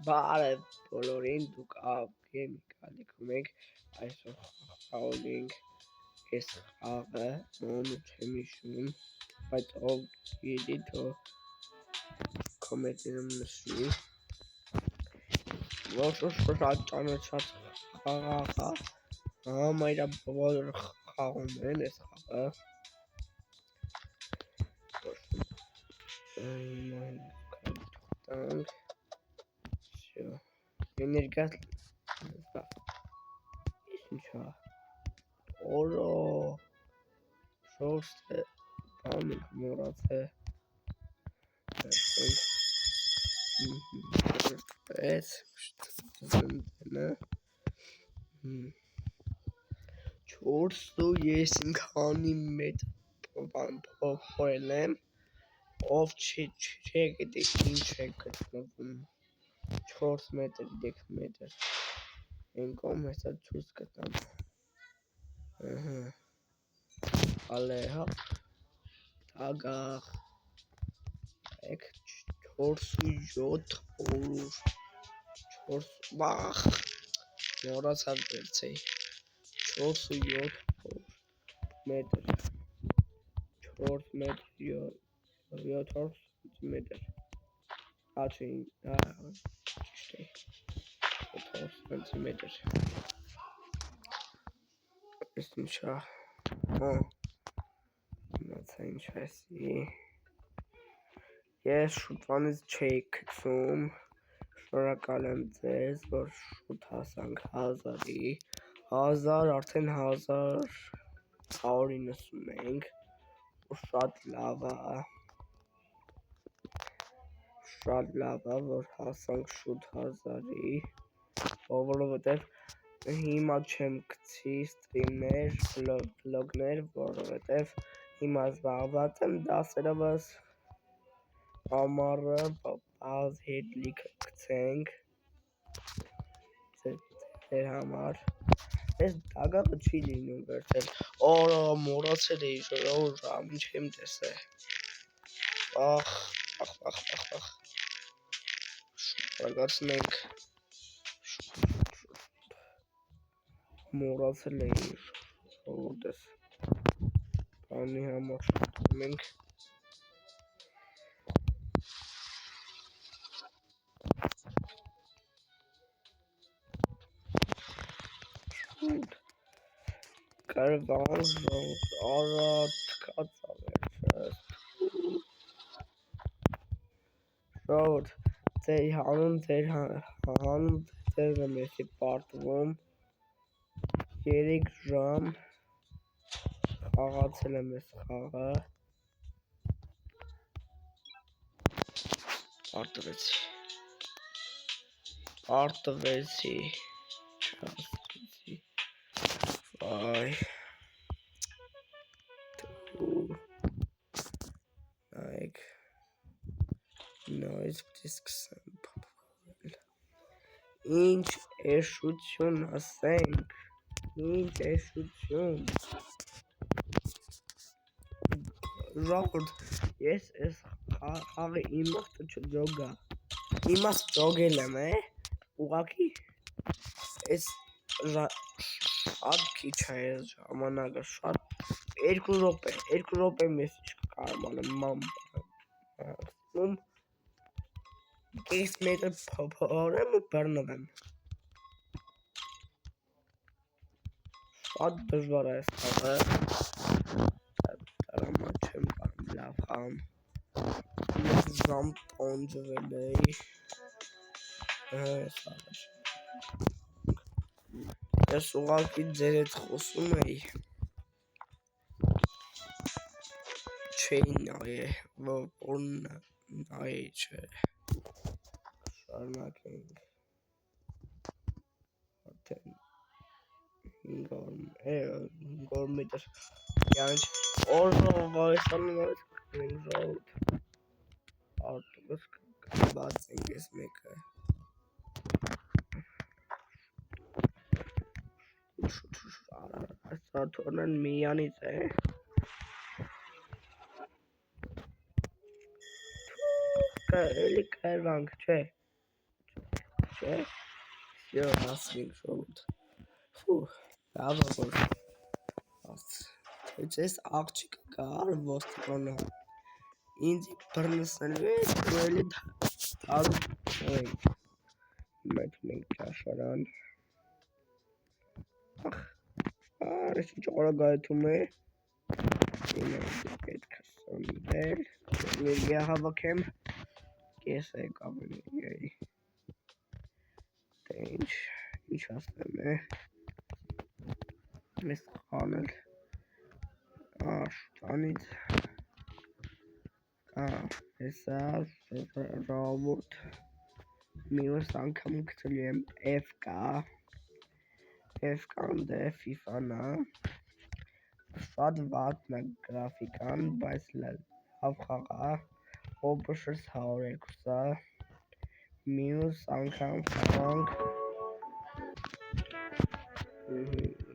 Բարև բոլորին, դուք ալիքում եք այսօր խաղալինք այս խաղը ոնու չեմ հիշում, բայց ով գիտի թող կոմենտներում նշի, որ շատ ճանաչած խաղ է, համարյա բոլորը խաղում են այս խաղը, Energas ինչա օրո շորսը բանը մորացե էս շտը չորսը ես ինքանի մետ բան փոխել եմ ով չի գիտի ինչ է գտնվում 4 մետր 3 մետր Ինքոմ հեսա ցույց կտամ Ալե հապ Թագախ Եկ 4-7 օրուր 4 բախ Նորացար վերցեի 4-7 մետր 4 մետր 7 սանտիմետր Աչին ճիշտ է 7 սանտիմետր Ես ինչա Մնացա ինչ այսի Ես շուտվանից չէի կծում Շնորհակալ եմ ձեզ, որ շուտ հասանք 1000-ի 1000 արդեն 1195 ու շատ լավ է որ հասանք շուտ 1000-ի որովհետև հիմա չեմ գցի ստրիմներ, վլոգներ, որովհետև հիմա զբաղված եմ դասերովս ամառը բազ հետ լիքը գցենք ձեր համար ես դագաղը չի լինում վերցել օրո մորացել էի ժամ չեմ տեսել ախ շուտագացնենք մորացել էի որտես բանի համար շուտում ենք Կարվան առատ կացավեր Շոտ ձեր հանուն ձեր եմ եսի պարտվում 3 ժամ խաղացել եմ ես խաղը Արտվեցի չասկեցի Վայ Նայք Նոյս դիսկսեմ պապվել Ինչ էշություն ասենք Ինչ էշություն Ժողորդ ես ես խաղը իմաստը չջոգա Իմաստ ճոգել եմ ուղակի ես շատ քիչ է ես ժամանակը շատ 2 րոպե մեզ կարմանեմ մամ կես մետր փորեմ ու բռնվեմ Շատ դժվար է այս խաղը Տարամա չեմ կարում լավ խաղամ Ես ժամ տոնջվել էի Ես ուղակի ձեր հետ խոսում էի Չէի նայե որ նայեի չէ Շարունակենք Արդեն 5 մետր Յանչ օրվայստանունարից կրենք ժողոտ Արտուղս կբաց ենք ես մեկը Սաթորնեն միանից Էլի կերվանք չէ Չէ։ Всё, հասնենք շոտ։ Ֆու, լավ որ։ Ես աղջիկ կար ոստիկոնը։ Ինձ բռնցնելու է ու էլի դարու մենք ճաշարան։ Ահ, ինչ օրագայթում է։ Պետք է սոնդել։ Էներգիա հավաքեմ։ Կես եկավ էներգիայի։ Դե ինչ ասեմ է։ Մեզ խանել։ Շուտանից։ Հեսա ժողովուրդ։ Մյուս անգամ գցելու եմ FK։ FK-ն դե FIFA-ն է։ Շատ վատն է գրաֆիկան, բայց լավ խաղ է։ OPS 102 է։ Մյուս անգամ խաղանք։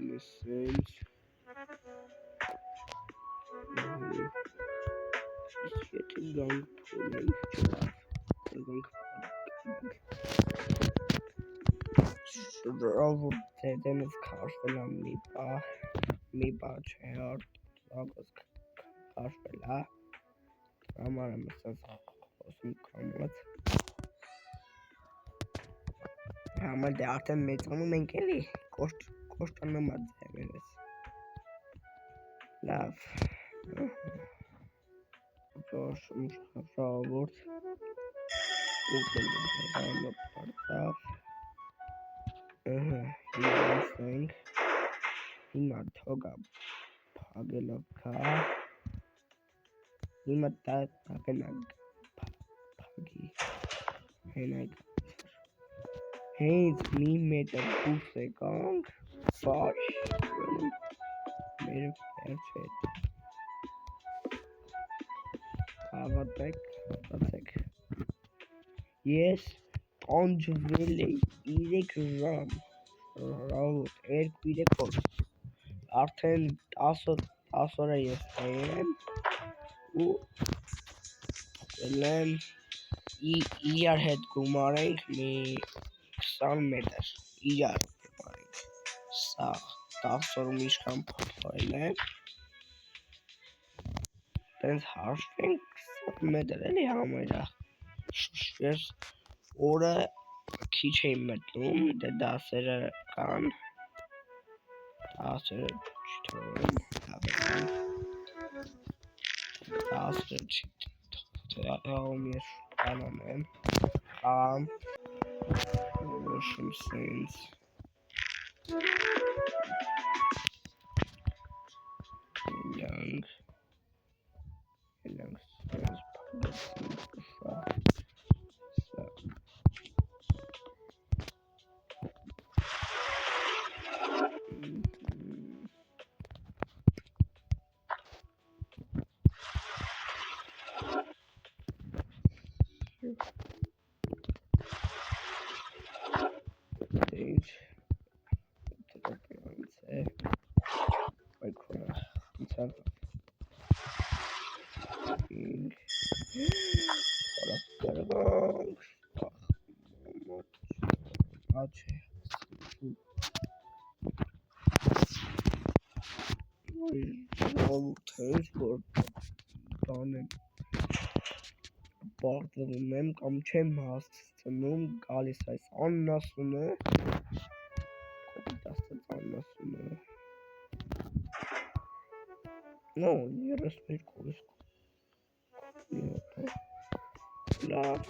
Լսենք։ Եթե գանք փորենք չլավ։ Գանք շուտով դենս քաշվել է մի բա չէ արտակոս քաշվել է համար եմ ասում կամած համար դե արդեն մեծանում ենք էլի կոշտանոմած ձևերս լավ Proszę żałobód. Ukrywane portaw. Interesting. Ima toga pagelowka. Ima pagelag pagi. Hej, mi med en pusegång. Fars. Mer perfekt. Հավատեք ես տանջվել էի 3 ժամ ռավոտ 2-3 օր արդեն 10 օր ես եմ ու ելեմ իրար հետ գումարենք մի 20 մետր իրար գումարենք սա 10 օրում իշքան փոխել եմ տենց հաշվենք մետր էլի համերա ես օրը քիչ էի մտնում դե դասերը կան դասերը չթողեմ դասերը չթողեմ ես կանանեմ Russian sense young Պարտվում եմ կամ չեմ հասցնում գալիս այս աննասունը կոպիտաստած աննասունը նո 32 լավ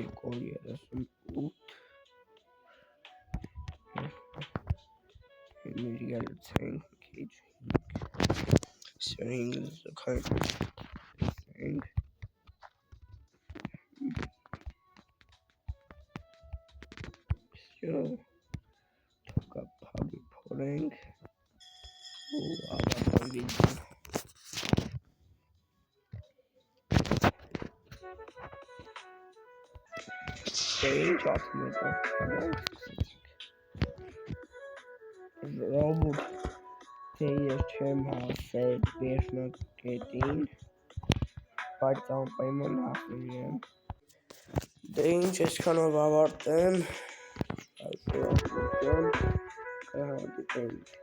երկու 38 էներգիա լցենք քիչ Все, English заканчивается. Все. Только паби поринг. А потом видео. Change automatic. Robot. Teyer չեմ հասել վերջնակետին Բայց անպայման հասնում եմ։ Դե ինչ այսքանով ավարտեմ։ Այսօր ասում եմ, կհանդիպենք։